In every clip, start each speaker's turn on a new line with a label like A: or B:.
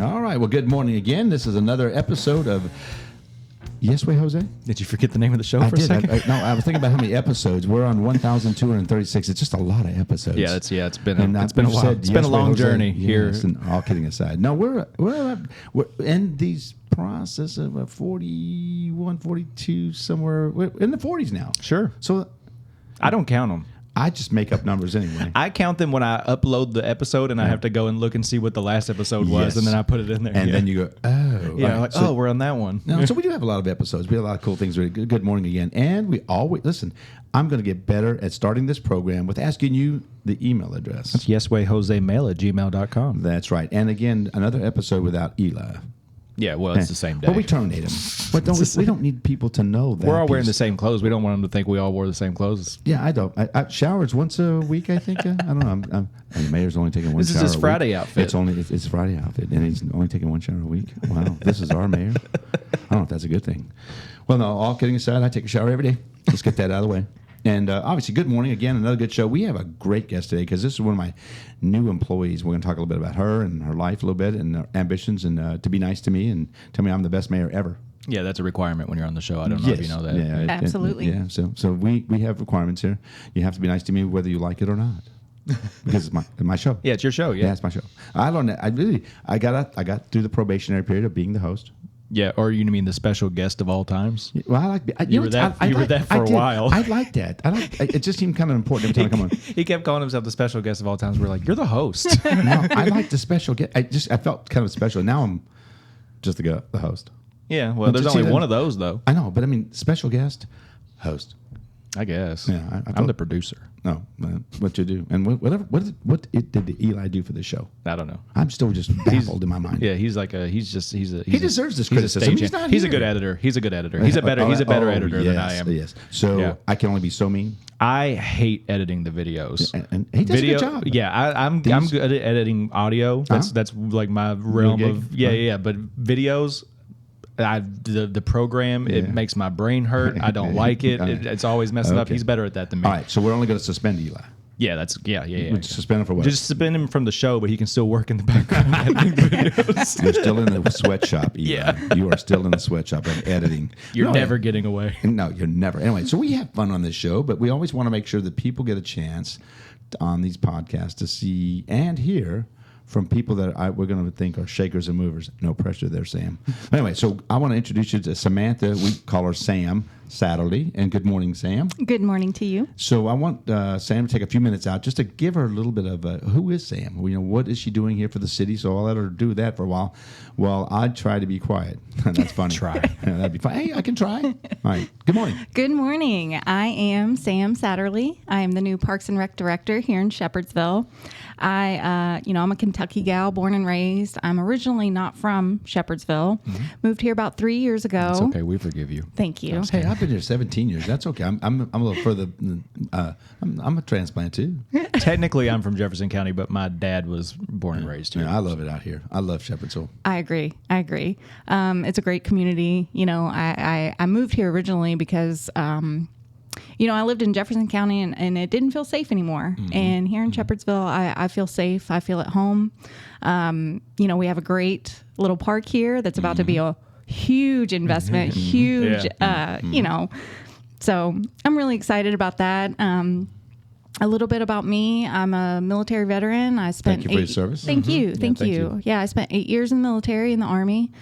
A: All right. Well, good morning again. This is another episode of Yes Way, Jose?
B: Did you forget the name of the show for a second?
A: No, I was thinking about how many episodes. We're on 1,236. It's just a lot of episodes.
B: Yeah, it's been a while. It's
A: Yes
B: been a
A: Way,
B: long
A: Jose.
B: journey here.
A: Yes, and all kidding aside. No, we're in these process of 41, 42, somewhere. We're in the 40s now.
B: Sure.
A: So
B: I don't count them.
A: I just make up numbers anyway.
B: I count them when I upload the episode, and I have to go and look and see what the last episode was,
A: Yes.
B: and then I put it in there.
A: And then you go, oh.
B: yeah,
A: right.
B: like,
A: So-
B: we're on that one.
A: No, so we do have a lot of episodes. We have a lot of cool things. Good morning again. And we always, listen, I'm going to get better at starting this program with asking you the email address.
B: It's yeswayjosemail@gmail.com.
A: That's right. And again, another episode without Eli.
B: Yeah, well, it's the same day.
A: But we terminate him. But we don't need people to know that.
B: We're all wearing the
A: piece.
B: same clothes. We don't want them to think we all wore the same clothes.
A: Yeah, I don't. I showers once a week, I think. I don't know. And the mayor's only taking one
B: This is
A: shower
B: his
A: a week.
B: Friday outfit.
A: It's Friday outfit, and he's only taking one shower a week. Wow, this is our mayor. I don't know if that's a good thing. Well, no, all kidding aside, I take a shower every day. Let's get that out of the way. And obviously, good morning again. Another good show. We have a great guest today because this is one of my new employees. We're going to talk a little bit about her and her life a little bit and her ambitions and to be nice to me and tell me I'm the best mayor ever.
B: Yeah, that's a requirement when you're on the show. I don't know if you know that.
A: Yeah,
C: Absolutely.
A: Yeah. So we have requirements here. You have to be nice to me whether you like it or not. Because it's my show.
B: Yeah, it's your show.
A: Yeah,
B: Yeah.
A: it's my show. I learned that. I got through the probationary period of being the host.
B: Yeah, or you mean the special guest of all times?
A: Well, I like
B: You were that for a while.
A: I like that. It just seemed kind of important every time I come on.
B: He kept calling himself the special guest of all times. We're like, you're the host.
A: No, I like the special guest. I felt kind of special. Now I'm just the host.
B: Yeah, well, there's only one of those, though.
A: I know, but I mean, special guest, host.
B: I guess.
A: Yeah,
B: I'm the producer.
A: No, what you do and what did Eli do for the show?
B: I don't know.
A: I'm still just baffled in my mind.
B: Yeah, he's a
A: He deserves this criticism. He's not
B: He's a
A: here.
B: good editor. He's a better editor than I am.
A: Yes. So
B: Yeah.
A: I can only be so mean.
B: I hate editing the videos.
A: And he does a good job.
B: Yeah, I'm good at editing audio. That's like my realm
A: gig?
B: of yeah. But videos, the program it makes my brain hurt. I don't like it. It's always messing up.
A: Okay.
B: He's better at that than me.
A: All right, so we're only going to suspend Eli.
B: Yeah, that's yeah.
A: We suspend him for what?
B: Just suspend him from the show, but he can still work in the background editing videos.
A: You're still in the sweatshop, Eli.
B: Yeah.
A: You are still in the sweatshop of editing.
B: You're never getting away.
A: No, you're never. Anyway, so we have fun on this show, but we always want to make sure that people get a chance on these podcasts to see and hear from people that we're going to think are shakers and movers. No pressure there, Sam. Anyway, so I want to introduce you to Samantha. We call her Sam Satterly. And good morning, Sam.
C: Good morning to you.
A: So I want Sam to take a few minutes out just to give her a little bit of who is Sam? What is she doing here for the city? So I'll let her do that for a while. Well, I'd try to be quiet. That's funny.
B: Try.
A: Yeah, that'd be fun. Hey, I can try. All right. Good morning.
C: Good morning. I am Sam Satterly. I am the new Parks and Rec Director here in Shepherdsville. I'm a Kentucky gal, born and raised. I'm originally not from Shepherdsville.
A: Mm-hmm.
C: Moved here about 3 years ago.
B: It's okay. We forgive you.
C: Thank you.
A: Hey, I've been here 17 years. That's okay. I'm a little further. I'm a transplant too.
B: Technically, I'm from Jefferson County, but my dad was born and raised here.
A: Yeah, I love it out here. I love Shepherdsville.
C: I agree. It's a great community. I moved here originally because, I lived in Jefferson County and it didn't feel safe anymore. Mm-hmm. And here in Shepherdsville, I feel safe. I feel at home. We have a great little park here that's about to be a huge investment, huge, so I'm really excited about that. A little bit about me. I'm a military veteran. I spent
A: Thank you for your service.
C: Thank you.
A: Thank you.
C: Yeah, I spent 8 years in the military, in the Army.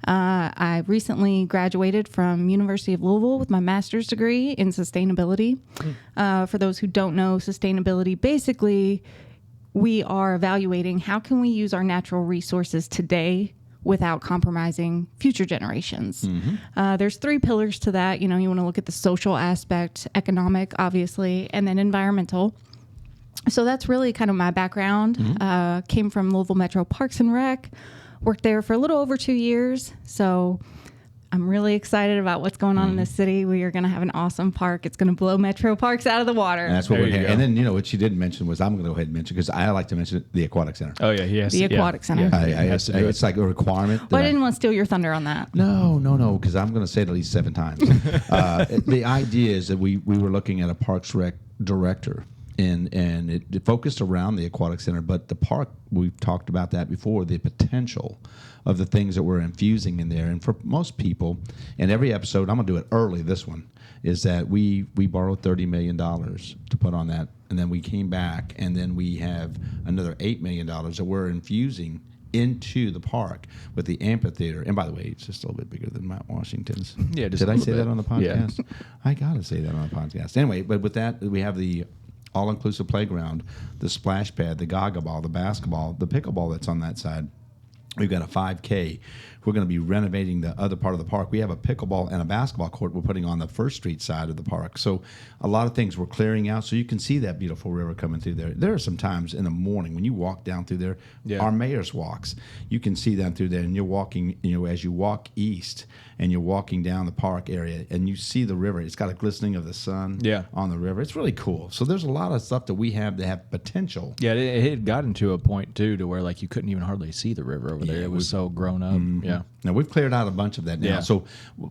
C: I recently graduated from University of Louisville with my master's degree in sustainability. For those who don't know, sustainability, basically, we are evaluating how can we use our natural resources today without compromising future generations. Mm-hmm. There's 3 pillars to that. You want to look at the social aspect, economic, obviously, and then environmental. So that's really kind of my background. Mm-hmm. Came from Louisville Metro Parks and Rec, worked there for a little over 2 years. So I'm really excited about what's going on in this city. We are going to have an awesome park. It's going to blow Metro Parks out of the water.
A: And that's what we're here. And then, what she didn't mention was, I'm going to go ahead and mention, because I like to mention the Aquatic Center.
B: Oh, yeah, he has
C: The Aquatic Center.
A: It's like a requirement.
C: Well, I didn't want to steal your thunder on that.
A: No, because I'm going to say it at least 7 times. The idea is that we were looking at a Parks Rec director and it focused around the aquatic center. But the park, we've talked about that before, the potential of the things that we're infusing in there. And for most people, in every episode, I'm going to do it early, this one, is that we borrowed $30 million to put on that. And then we came back, and then we have another $8 million that we're infusing into the park with the amphitheater. And by the way, it's just a little bit bigger than Mount Washington's.
B: Yeah, just
A: Did I say
B: bit.
A: that on the podcast?
B: Yeah.
A: I got to say that on the podcast. Anyway, but with that, we have the all-inclusive playground, the splash pad, the gaga ball, the basketball, the pickleball that's on that side. We've got a 5K. We're going to be renovating the other part of the park. We have a pickleball and a basketball court we're putting on the First Street side of the park. So a lot of things we're clearing out so you can see that beautiful river coming through there. There are some times in the morning when you walk down through there, our mayor's walks, you can see down through there, and you're walking, as you walk east and you're walking down the park area and you see the river. It's got a glistening of the sun on the river. It's really cool. So there's a lot of stuff that we have that have potential.
B: Yeah, it had gotten to a point, too, to where like you couldn't even hardly see the river over there. It was so grown up. Yeah.
A: Now, we've cleared out a bunch of that now.
B: Yeah.
A: So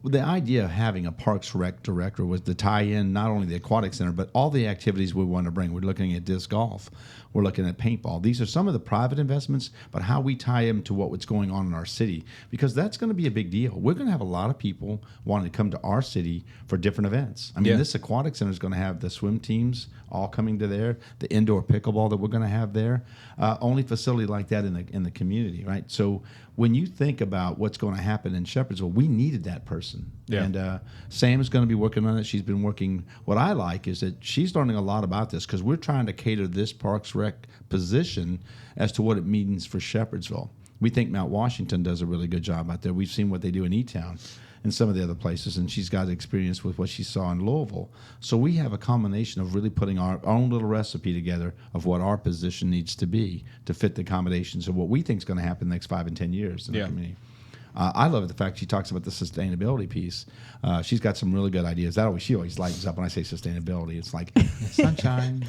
A: the idea of having a Parks Rec director was to tie in not only the aquatic center, but all the activities we want to bring. We're looking at disc golf. We're looking at paintball. These are some of the private investments, but how we tie them to what's going on in our city, because that's going to be a big deal. We're going to have a lot of people wanting to come to our city for different events. I mean, this aquatic center is going to have the swim teams all coming to there, the indoor pickleball that we're going to have there. Only facility like that in the community, right? So when you think about what's going to happen in Shepherdsville, we needed that person.
B: Yeah.
A: And Sam is going to be working on it. She's been working. What I like is that she's learning a lot about this because we're trying to cater this Parks Rec position as to what it means for Shepherdsville. We think Mount Washington does a really good job out there. We've seen what they do in E-Town and some of the other places, and she's got experience with what she saw in Louisville. So we have a combination of really putting our own little recipe together of what our position needs to be to fit the accommodations of what we think is going to happen in the next 5 and 10 years in the community. I love the fact she talks about the sustainability piece. She's got some really good ideas. She always lightens up when I say sustainability. It's like sunshine,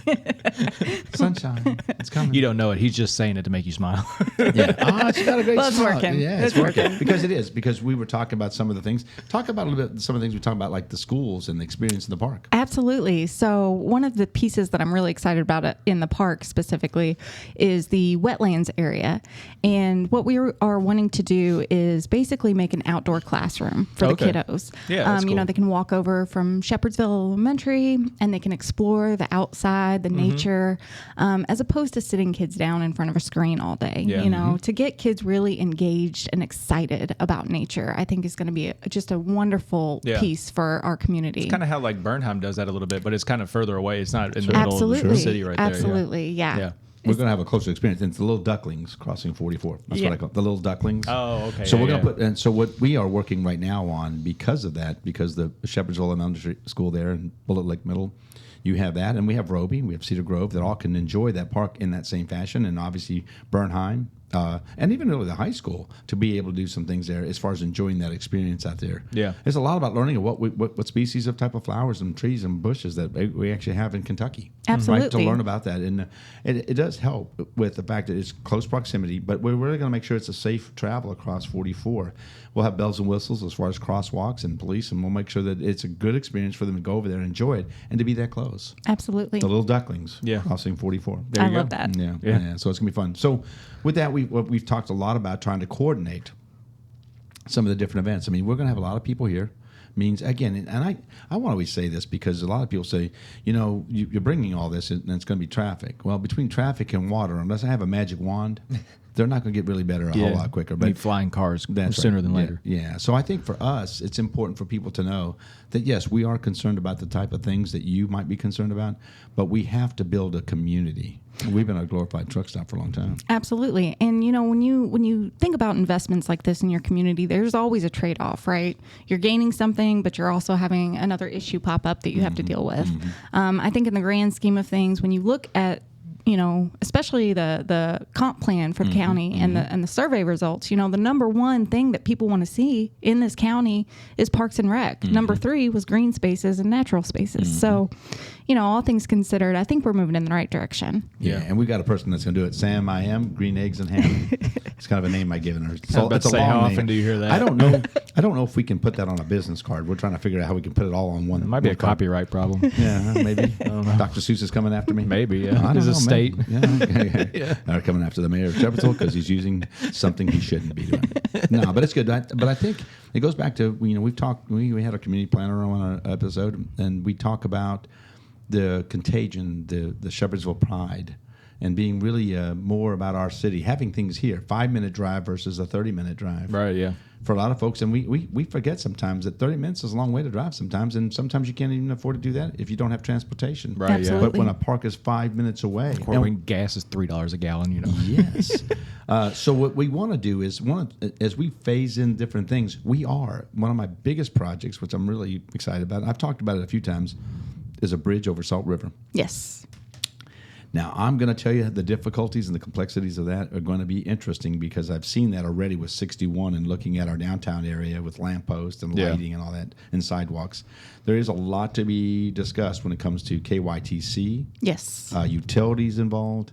A: sunshine. It's coming.
B: You don't know it. He's just saying it to make you smile.
A: Yeah. She's got a great
C: Well, it's
A: smile.
C: working.
A: Yeah, it's working. Because it is. Because we were talking about some of the things. Talk about a little bit some of the things we talked about, like the schools and the experience in the park.
C: Absolutely. So one of the pieces that I'm really excited about in the park specifically is the wetlands area. And what we are wanting to do is basically make an outdoor classroom for the kiddos.
B: Yeah, that's cool.
C: They can walk over from Shepherdsville Elementary and they can explore the outside, the nature, as opposed to sitting kids down in front of a screen all day.
B: Yeah.
C: To get kids really engaged and excited about nature, I think is going to be just a wonderful piece for our community.
B: It's kind of how like Bernheim does that a little bit, but it's kind of further away. It's not in the middle of the city right there.
C: Absolutely, yeah.
A: We're going to have a closer experience. And it's the little ducklings crossing 44. That's what I call it, the little ducklings.
B: Oh, okay.
A: So we're going to put, and so what we are working right now on because of that, because the Shepherdsville Elementary School there and Bullet Lake Middle, you have that, and we have Roby, we have Cedar Grove that all can enjoy that park in that same fashion, and obviously Bernheim, and even really the high school to be able to do some things there as far as enjoying that experience out there.
B: Yeah,
A: there's a lot about learning of what species of type of flowers and trees and bushes that we actually have in Kentucky.
C: Absolutely,
A: right, to learn about that, and it does help with the fact that it's close proximity. But we're really going to make sure it's a safe travel across 44. We'll have bells and whistles as far as crosswalks and police, and we'll make sure that it's a good experience for them to go over there and enjoy it and to be that close.
C: Absolutely,
A: the little ducklings crossing 44.
C: I love that.
A: Yeah. So it's gonna be fun. So with that, we've talked a lot about trying to coordinate some of the different events. I mean, we're gonna have a lot of people here. Means again, and I want to always say this because a lot of people say, you're bringing all this and it's going to be traffic. Well, between traffic and water, unless I have a magic wand, they're not going to get really better a whole lot quicker. But
B: need flying cars sooner than later.
A: Yeah. So I think for us, it's important for people to know that yes, we are concerned about the type of things that you might be concerned about, but we have to build a community. We've been a glorified truck stop for a long time.
C: Absolutely. And when you think about investments like this in your community, there's always a trade-off, right? You're gaining something, but you're also having another issue pop up that you have to deal with. I think in the grand scheme of things, when you look at especially the comp plan for the county and the survey results, the number one thing that people want to see in this county is Parks and Rec. Number 3 was green spaces and natural spaces. So, all things considered, I think we're moving in the right direction.
A: Yeah, and we got a person that's going to do it. Sam, I am green eggs and ham. It's kind of a name I've given her.
B: It's a long how often
A: name.
B: Do you hear that?
A: I don't know. I don't know if we can put that on a business card. We're trying to figure out how we can put it all on one.
B: It might be a copyright problem.
A: Yeah, maybe. I don't know. Dr. Seuss is coming after me.
B: Maybe, yeah. His estate.
A: Yeah, okay. Yeah. They're coming after the mayor of Shepherdsville because he's using something he shouldn't be doing. No, but it's good. But I think it goes back to, we've talked, we had a community planner on our episode, and we talk about the contagion, the Shepherdsville pride, and being really more about our city, having things here, 5-minute drive versus a 30-minute drive.
B: Right, yeah.
A: For a lot of folks, and we forget sometimes that 30 minutes is a long way to drive sometimes, and sometimes you can't even afford to do that if you don't have transportation.
B: Right,
C: Absolutely.
A: But when a park is 5 minutes away.
B: Or when gas is $3 a gallon,
A: Yes. So what we want to do is, as we phase in different things, one of my biggest projects, which I'm really excited about, I've talked about it a few times, is a bridge over Salt River.
C: Yes.
A: Now, I'm going to tell you the difficulties and the complexities of that are going to be interesting because I've seen that already with 61 and looking at our downtown area with lampposts and lighting and all that and sidewalks. There is a lot to be discussed when it comes to KYTC.
C: Yes.
A: Utilities involved.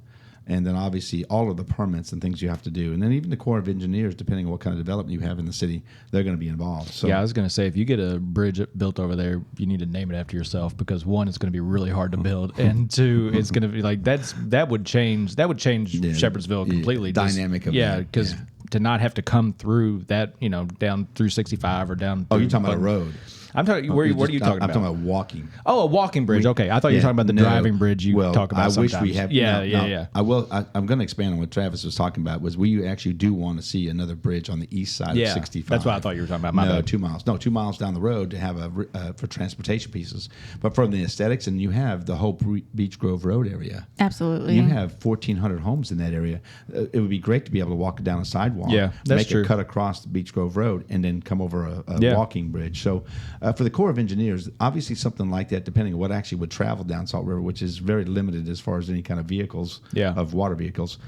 A: And then obviously all of the permits and things you have to do. And then even the Corps of Engineers, depending on what kind of development you have in the city, they're going to be involved. So,
B: yeah, I was going to say, if you get a bridge built over there, you need to name it after yourself because one, it's going to be really hard to build. And two, it's going to be like, that would change Shepherdsville completely.
A: Dynamic of
B: yeah, because to not have to come through that, down through 65 or down.
A: Oh, you're talking about a road.
B: I'm talking. What are you talking about?
A: I'm talking about walking.
B: Oh, a walking bridge. Okay, I thought you were talking about the driving bridge. You talk about.
A: I
B: sometimes.
A: wish we have.
B: Yeah.
A: I will. I'm going to expand on what Travis was talking about. Was we actually do want to see another bridge on the east side of 65.
B: That's what I thought you were talking about. My bad.
A: 2 miles. No, 2 miles down the road to have for transportation pieces. But from the aesthetics, and you have the whole Beach Grove Road area.
C: Absolutely.
A: You have 1,400 homes in that area. It would be great to be able to walk down a sidewalk.
B: Yeah, that's
A: make
B: true.
A: a cut across the Beach Grove Road and then come over a walking bridge. So for the Corps of Engineers, obviously something like that, depending on what actually would travel down Salt River, which is very limited as far as any kind of vehicles, of water vehicles.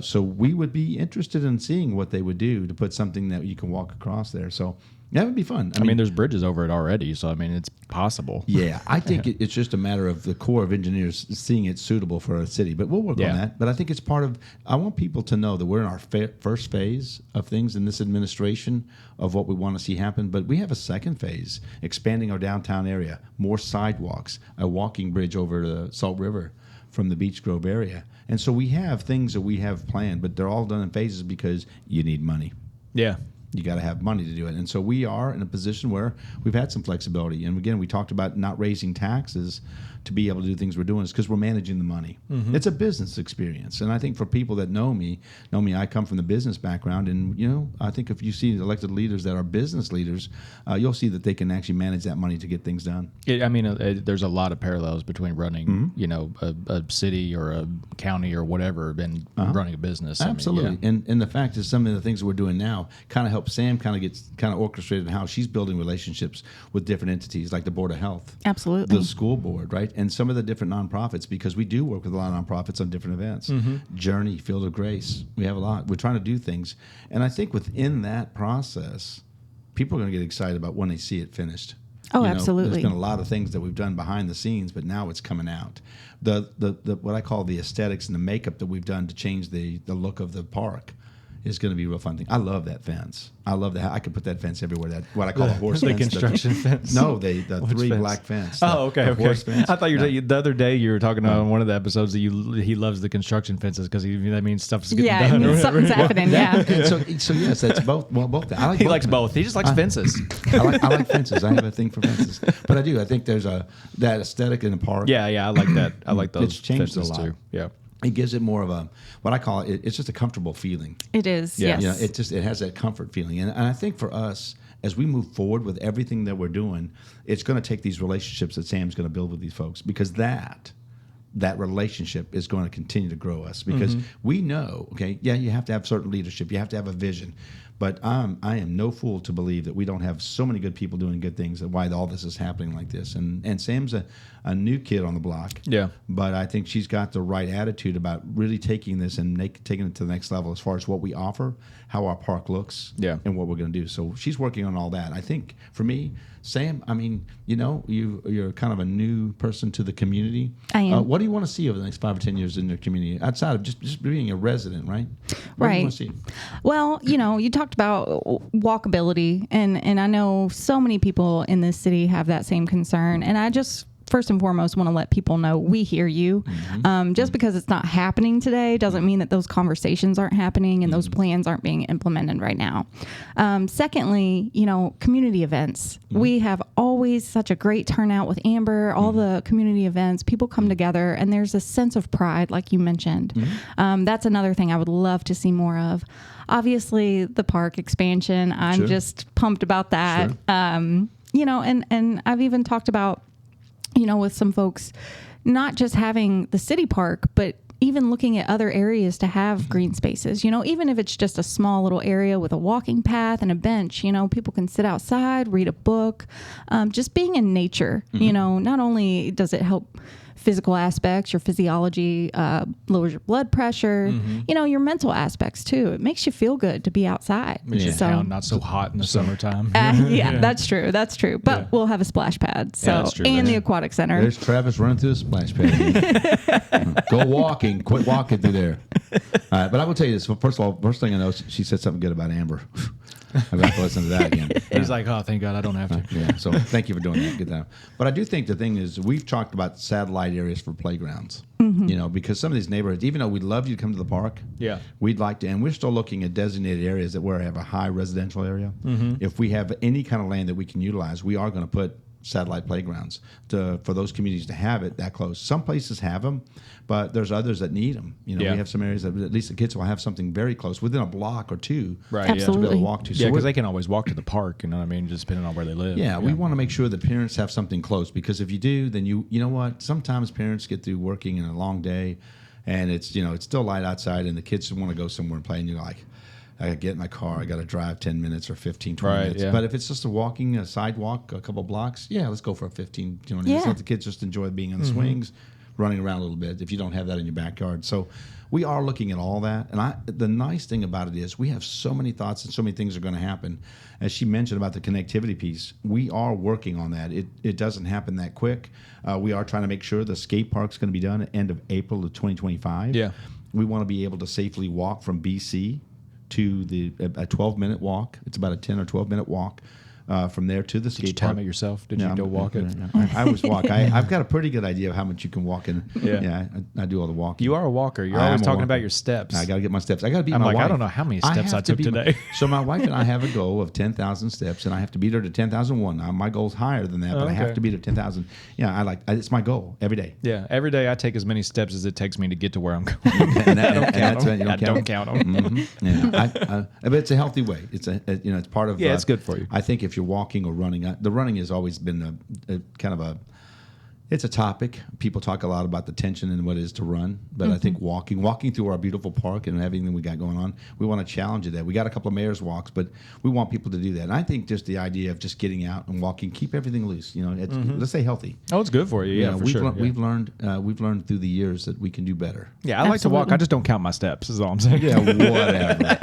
A: So we would be interested in seeing what they would do to put something that you can walk across there. So that would be fun.
B: I mean, there's bridges over it already, so I mean, it's possible.
A: Yeah, I think it's just a matter of the Corps of Engineers seeing it suitable for a city. But we'll work on that. But I think it's part of. I want people to know that we're in our first phase of things in this administration of what we want to see happen. But we have a second phase, expanding our downtown area, more sidewalks, a walking bridge over the Salt River from the Beach Grove area. And so we have things that we have planned, but they're all done in phases because you need money.
B: Yeah.
A: You got to have money to do it. And so we are in a position where we've had some flexibility. And again, we talked about not raising taxes to be able to do things we're doing is because we're managing the money. Mm-hmm. It's a business experience. And I think for people that know me, I come from the business background. And, I think if you see elected leaders that are business leaders, you'll see that they can actually manage that money to get things done.
B: There's a lot of parallels between running, a city or a county or whatever and running a business.
A: Absolutely. And the fact is some of the things that we're doing now kind of help Sam kind of orchestrated how she's building relationships with different entities like the Board of Health.
C: Absolutely.
A: The school board, right? And some of the different nonprofits, because we do work with a lot of nonprofits on different events. Mm-hmm. Journey, Field of Grace. We have a lot. We're trying to do things. And I think within that process, people are going to get excited about when they see it finished.
C: Oh, absolutely.
A: There's been a lot of things that we've done behind the scenes, but now it's coming out. The what I call the aesthetics and the makeup that we've done to change the look of the park is going to be a real fun thing. I love that fence. I love that. I could put that fence everywhere. That what I call a horse fence.
B: The construction fence.
A: No, the three
B: fence?
A: Black fence.
B: Oh, okay.
A: Horse fence.
B: I thought the other day you were talking on one of the episodes that he loves the construction fences because that means stuff's getting done.
C: Yeah, it means something's happening. Yeah.
A: And so yes, that's both. Well, both. I like
B: he
A: both
B: likes both. He just likes fences.
A: I like fences. I have a thing for fences, but I do. I think there's that aesthetic in the park.
B: Yeah, I like that. I like those.
A: It's changed
B: fences
A: a lot.
B: Too. Yeah.
A: It gives it more of a, what I call it, it's just a comfortable feeling.
C: It is,
B: Yeah.
C: yes.
A: It has that comfort feeling. And I think for us, as we move forward with everything that we're doing, it's going to take these relationships that Sam's going to build with these folks because that relationship is going to continue to grow us because we know, you have to have certain leadership. You have to have a vision. But I am no fool to believe that we don't have so many good people doing good things, and why all this is happening like this. And Sam's a new kid on the block.
B: Yeah.
A: But I think she's got the right attitude about really taking this and taking it to the next level as far as what we offer, how our park looks, and what we're going to do. So she's working on all that. I think for me, Sam, I mean, you're kind of a new person to the community.
C: I am.
A: What do you want to see over the next 5 or 10 years in your community outside of just being a resident, right? What do you want to see?
C: Well, you talked about walkability, and I know so many people in this city have that same concern, and I just first and foremost want to let people know we hear you. Just because it's not happening today doesn't mean that those conversations aren't happening and those plans aren't being implemented right now. Secondly, community events. We have always such a great turnout with Amber, all the community events. People come together and there's a sense of pride, like you mentioned. That's another thing I would love to see more of. Obviously, the park expansion. I'm just pumped about that. And I've even talked about, with some folks, not just having the city park, but even looking at other areas to have green spaces, even if it's just a small little area with a walking path and a bench, people can sit outside, read a book, just being in nature, not only does it help physical aspects, your physiology, lowers your blood pressure, your mental aspects too. It makes you feel good to be outside.
B: Makes your town not so hot in the summertime.
C: That's true. That's true. But we'll have a splash pad. So and the aquatic center.
A: There's Travis running through the splash pad. Go walking. Quit walking through there. But I will tell you this. Well, first of all, first thing I know, she said something good about Amber. I'm going to have to listen to that again.
B: He's like, oh, thank God I don't have to.
A: So thank you for doing that. Good time. But I do think the thing is, we've talked about satellite areas for playgrounds. Because some of these neighborhoods, even though we'd love you to come to the park, we'd like to, and we're still looking at designated areas that where we have a high residential area. If we have any kind of land that we can utilize, we are going to put satellite playgrounds for those communities to have it that close. Some places have them, but there's others that need them. We have some areas that at least the kids will have something very close, within a block or two,
B: right?
C: Absolutely.
A: To be able to walk to.
B: Yeah, because they can always walk to the park. You know what I mean? Just depending on where they live.
A: Yeah, we want to make sure that parents have something close, because if you do, then you know what? Sometimes parents get through working in a long day, and it's it's still light outside, and the kids want to go somewhere and play, and you're like, I got to get in my car. I got to drive 10 minutes or 15, 20 minutes. Yeah. But if it's just a sidewalk, a couple blocks, let's go for a 15, 20 minutes. Let the kids just enjoy being on the swings, running around a little bit, if you don't have that in your backyard. So we are looking at all that. And the nice thing about it is we have so many thoughts and so many things are going to happen. As she mentioned about the connectivity piece, we are working on that. It doesn't happen that quick. We are trying to make sure the skate park's going to be done at the end of April of 2025.
B: Yeah.
A: We want to be able to safely walk from BC to a 12-minute walk. It's about a 10 or 12-minute walk from there to the skate park.
B: Did you time it yourself? Did you go walk it?
A: I always walk. I've got a pretty good idea of how much you can walk in. I do all the walking.
B: You are a walker. You're always talking about your steps.
A: I got to get my steps. I got to beat
B: I'm
A: my
B: like,
A: wife.
B: I don't know how many steps I took today.
A: So my wife and I have a goal of 10,000 steps, and I have to beat her to 10,00001. Now, my goal's higher than that, but I have to beat her 10,000. Yeah, it's my goal every day.
B: Yeah, every day I take as many steps as it takes me to get to where I'm going.
A: I
B: don't count them.
A: But it's a healthy way. It's it's part of.
B: Yeah, it's good for you.
A: I think if you're walking or running, the running has always been a kind of it's a topic. People talk a lot about the tension and what it is to run, but I think walking through our beautiful park and everything we got going on, we want to challenge that. We got a couple of mayor's walks, but we want people to do that. And I think just the idea of just getting out and walking, keep everything loose. Let's stay healthy.
B: Oh, it's good for you. Yeah, for sure.
A: We've learned through the years that we can do better.
B: Yeah, I like to walk. I just don't count my steps. Is all I'm saying.
A: Yeah, whatever.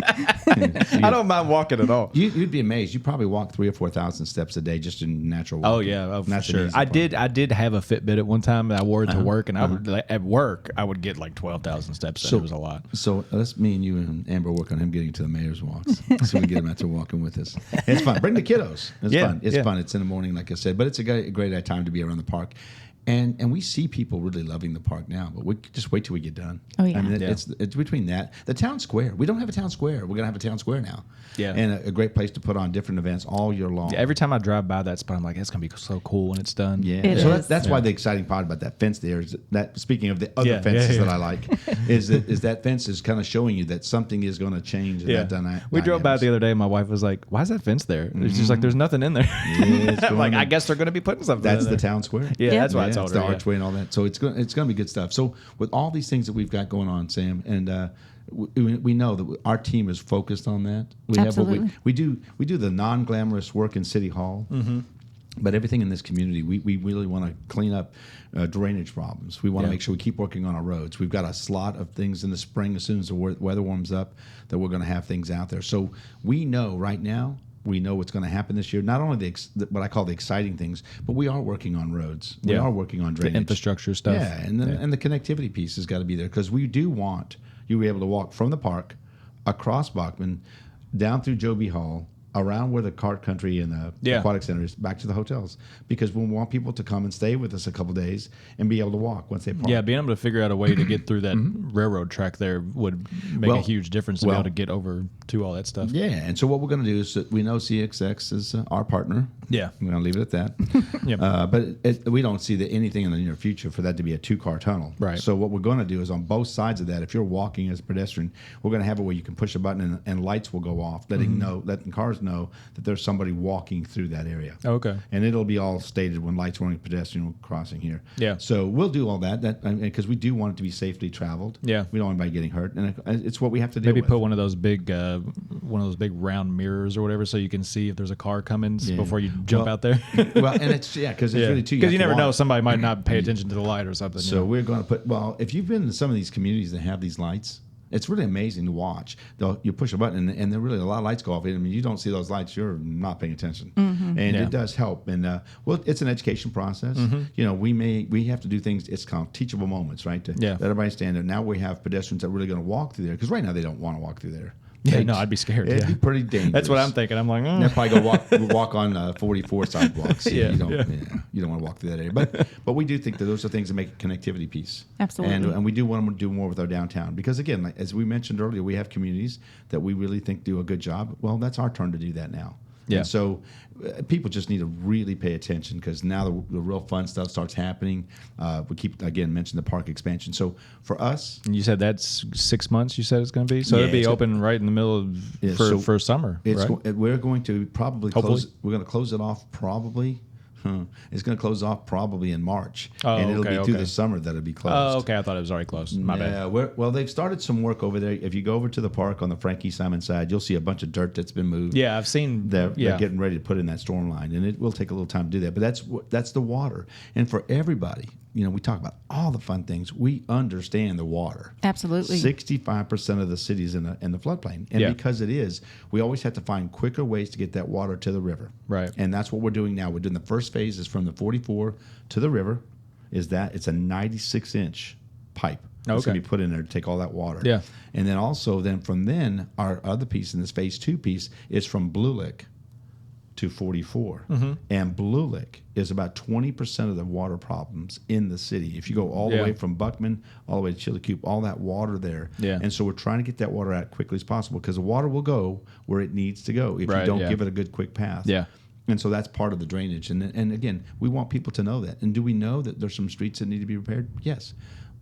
B: I don't mind walking at all.
A: You'd be amazed. You probably walk 3,000 or 4,000 steps a day just in natural walking.
B: Oh yeah, for sure. I did have a Fitbit at one time that I wore it to work, and I would at work I would get like 12,000 steps. So it was a lot.
A: So let's me and you and Amber work on him getting to the mayor's walks, so we get him out there walking with us. It's fun. Bring the kiddos. It's fun. It's fun. It's in the morning, like I said, but it's a great time to be around the park. And we see people really loving the park now, but we just wait till we get done.
C: Oh, yeah.
A: I mean, it's between that. The town square. We don't have a town square. We're going to have a town square now.
B: Yeah.
A: And a great place to put on different events all year long.
B: Yeah, every time I drive by that spot, I'm like, it's going to be so cool when it's done.
A: Yeah. So that's why the exciting part about that fence there is that, speaking of the other fences that I like, is that fence is kind of showing you that something is going to change. In that
B: we drove by the other day, and my wife was like, why is that fence there? It's just like, there's nothing in there. I'm like, I guess they're going to be putting something
A: That's
B: in there.
A: the town square.
B: Yeah, that's why I told her.
A: The archway and all that. So it's going to be good stuff. So with all these things that we've got going on, Sam, and we know that our team is focused on that.
C: Absolutely.
A: We do the non-glamorous work in City Hall. Mm-hmm. But everything in this community, we really want to clean up drainage problems. We want to make sure we keep working on our roads. We've got a slot of things in the spring as soon as the weather warms up that we're going to have things out there. So we know right now, we know what's going to happen this year. Not only what I call the exciting things, but we are working on roads. We are working on drainage.
B: The infrastructure stuff.
A: Yeah, and the connectivity piece has got to be there because we do want you to be able to walk from the park, across Bachman, down through Joe B. Hall, around where the cart country and the aquatic center is, back to the hotels, because we want people to come and stay with us a couple days and be able to walk once they park.
B: Yeah, being able to figure out a way to get through that railroad track there would make a huge difference to be able to get over to all that stuff.
A: Yeah, and so what we're going to do is that we know CXX is our partner.
B: Yeah.
A: We're going to leave it at that.
B: Yep.
A: But we don't see anything in the near future for that to be a two-car tunnel.
B: Right.
A: So what we're going to do is on both sides of that, if you're walking as a pedestrian, we're going to have it where you can push a button and lights will go off, letting cars know that there's somebody walking through that area.
B: Okay.
A: And it'll be all stated when lights warning pedestrian crossing here.
B: Yeah.
A: So we'll do all that because we do want it to be safely traveled.
B: Yeah.
A: We don't want anybody getting hurt, and it's what we have to do.
B: Maybe put one of those big round mirrors or whatever, so you can see if there's a car coming before you jump out there.
A: Well, and it's because it's really too.
B: Because you never know, somebody might not pay attention to the light or something.
A: So we're going to put. Well, if you've been to some of these communities that have these lights, it's really amazing to watch. You push a button and there really a lot of lights go off. I mean, you don't see those lights, you're not paying attention, and it does help. And it's an education process. You know, we have to do things. It's called teachable moments, right? To let everybody stand there. Now we have pedestrians that are really going to walk through there because right now they don't want to walk through there.
B: Yeah, no, I'd be scared.
A: It'd be pretty dangerous.
B: That's what I'm thinking. I'm like,
A: they'll probably go walk on 44 sidewalks. You don't want to walk through that area. But we do think that those are things that make a connectivity piece.
C: Absolutely.
A: And we do want to do more with our downtown because again, like, as we mentioned earlier, we have communities that we really think do a good job. Well, that's our turn to do that now. Yeah. And so people just need to really pay attention because now the real fun stuff starts happening. We keep, again, mentioning the park expansion. So for us...
B: And you said that's 6 months, you said it's going to be? So it'll be open right in the middle of for summer, right?
A: We're going to probably close... We're going to close it off probably... It's going to close off probably in March, and it'll be through the summer that it'll be closed.
B: Oh, okay. I thought it was already closed. My bad.
A: Well, they've started some work over there. If you go over to the park on the Frankie Simon side, you'll see a bunch of dirt that's been moved.
B: Yeah, I've seen.
A: They're getting ready to put in that storm line, and it will take a little time to do that. But that's the water, and for everybody, you know, we talk about all the fun things. We understand the water.
C: Absolutely.
A: 65% of the city is in the floodplain, and because it is, we always have to find quicker ways to get that water to the river.
B: Right.
A: And that's what we're doing now. We're doing the first phase is from the 44 to the river. It's a 96-inch pipe that's going to be put in there to take all that water.
B: Yeah.
A: And then from then our other piece in this phase 2 piece is from Blue Lick to 44. And Blue Lick is about 20% of the water problems in the city. If you go all the way from Buckman all the way to Chillicothe, all that water there. Yeah. And so we're trying to get that water out quickly as possible because the water will go where it needs to go if you don't give it a good quick path.
B: Yeah.
A: And so that's part of the drainage. And again, we want people to know that. And do we know that there's some streets that need to be repaired? Yes.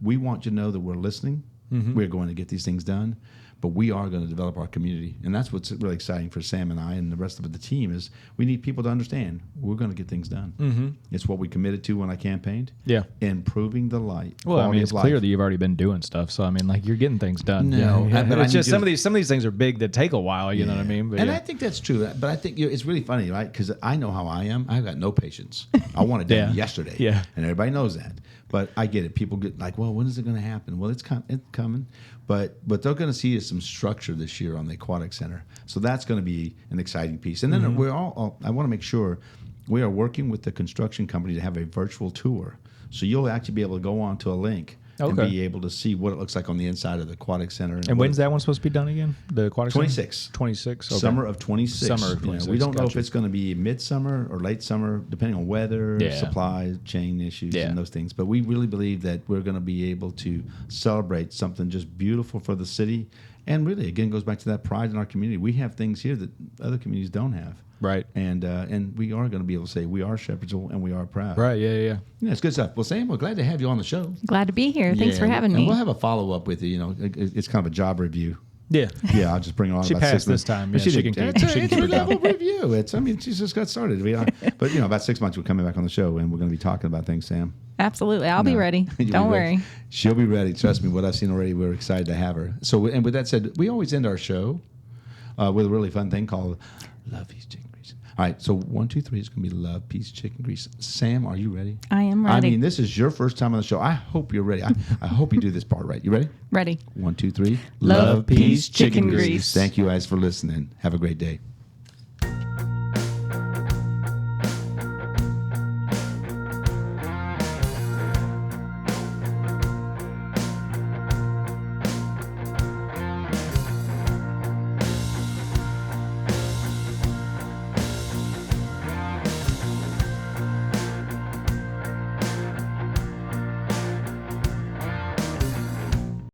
A: We want you to know that we're listening. We're going to get these things done. But we are going to develop our community. And that's what's really exciting for Sam and I and the rest of the team is we need people to understand we're going to get things done. It's what we committed to when I campaigned. Yeah. Improving the light.
B: Well, I mean, it's clear that you've already been doing stuff. So, I mean, like, you're getting things done. No. But it's just some of these things are big that take a while, you know what I mean?
A: But I think that's true. But I think it's really funny, right? Because I know how I am. I've got no patience. I want it done yesterday.
B: Yeah.
A: And everybody knows that. But I get it. People get like, well, when is it going to happen? Well, it's coming. But they're going to see some structure this year on the aquatic center. So that's going to be an exciting piece. And then I want to make sure we are working with the construction company to have a virtual tour. So you'll actually be able to go onto a link and be able to see what it looks like on the inside of the aquatic center.
B: And when's that one supposed to be done again? The aquatic
A: 26.
B: Center? 26. Okay.
A: Summer of 26.
B: Summer of 26.
A: We don't know if it's going to be midsummer or late summer, depending on weather, supply chain issues, and those things. But we really believe that we're going to be able to celebrate something just beautiful for the city. And really, again, goes back to that pride in our community. We have things here that other communities don't have.
B: Right.
A: And we are going to be able to say we are Shepherdsville and we are proud.
B: Right, yeah.
A: Yeah, it's good stuff. Well, Sam, we're glad to have you on the show.
C: Glad to be here. Thanks for having me.
A: And we'll have a follow-up with you. You know, it's kind of a job review.
B: Yeah.
A: Yeah, I'll just bring her on.
B: She
A: about
B: passed
A: 6 months.
B: this time.
A: But
B: Yeah, she
A: did.
B: can
A: It's
B: keep
A: a
B: her job.
A: level review. I mean, she just got started. But about 6 months, we're coming back on the show, and we're going to be talking about things, Sam.
C: Absolutely. I'll be ready.
A: You'll
C: Don't
A: be ready.
C: worry.
A: She'll be ready. Trust me. What I've seen already, we're excited to have her. So, and with that said, we always end our show with a really fun thing called Love, Peace, Chicken Grease. All right. So 1, 2, 3 is going to be Love, Peace, Chicken Grease. Sam, are you ready?
C: I am ready.
A: I mean, this is your first time on the show. I hope you're ready. I hope you do this part right. You ready?
C: Ready.
A: 1, 2, 3.
C: Love, peace, chicken grease.
A: Thank you guys for listening. Have a great day.